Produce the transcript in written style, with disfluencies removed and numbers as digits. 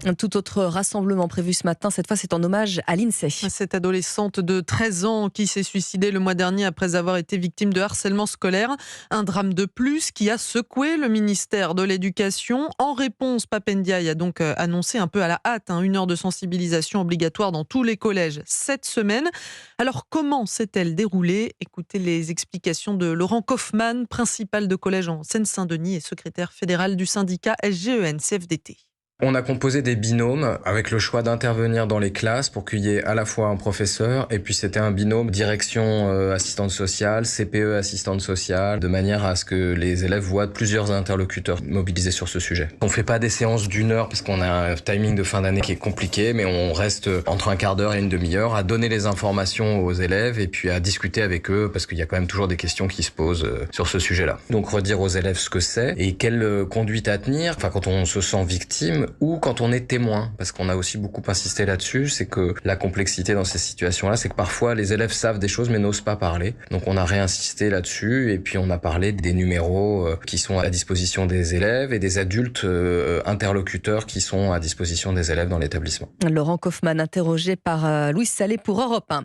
Un tout autre rassemblement prévu ce matin, cette fois c'est en hommage à l'INSEE. Cette adolescente de 13 ans qui s'est suicidée le mois dernier après avoir été victime de harcèlement scolaire. Un drame de plus qui a secoué le ministère de l'Éducation. En réponse, Pap Ndiaye a donc annoncé un peu à la hâte 1 heure de sensibilisation obligatoire dans tous les collèges cette semaine. Alors comment s'est-elle déroulée? Écoutez les explications de Laurent Kaufmann, principal de collège en Seine-Saint-Denis et secrétaire fédéral du syndicat SGEN-CFDT. On a composé des binômes avec le choix d'intervenir dans les classes pour qu'il y ait à la fois un professeur et puis c'était un binôme direction assistante sociale, CPE assistante sociale, de manière à ce que les élèves voient plusieurs interlocuteurs mobilisés sur ce sujet. On fait pas des séances d'1 heure parce qu'on a un timing de fin d'année qui est compliqué, mais on reste entre un quart d'heure et une demi-heure à donner les informations aux élèves et puis à discuter avec eux parce qu'il y a quand même toujours des questions qui se posent sur ce sujet-là. Donc redire aux élèves ce que c'est et quelle conduite à tenir, quand on se sent victime ou quand on est témoin, parce qu'on a aussi beaucoup insisté là-dessus, c'est que la complexité dans ces situations-là, c'est que parfois les élèves savent des choses mais n'osent pas parler. Donc on a réinsisté là-dessus et puis on a parlé des numéros qui sont à disposition des élèves et des adultes interlocuteurs qui sont à disposition des élèves dans l'établissement. Laurent Kaufmann interrogé par Louis Salé pour Europe 1.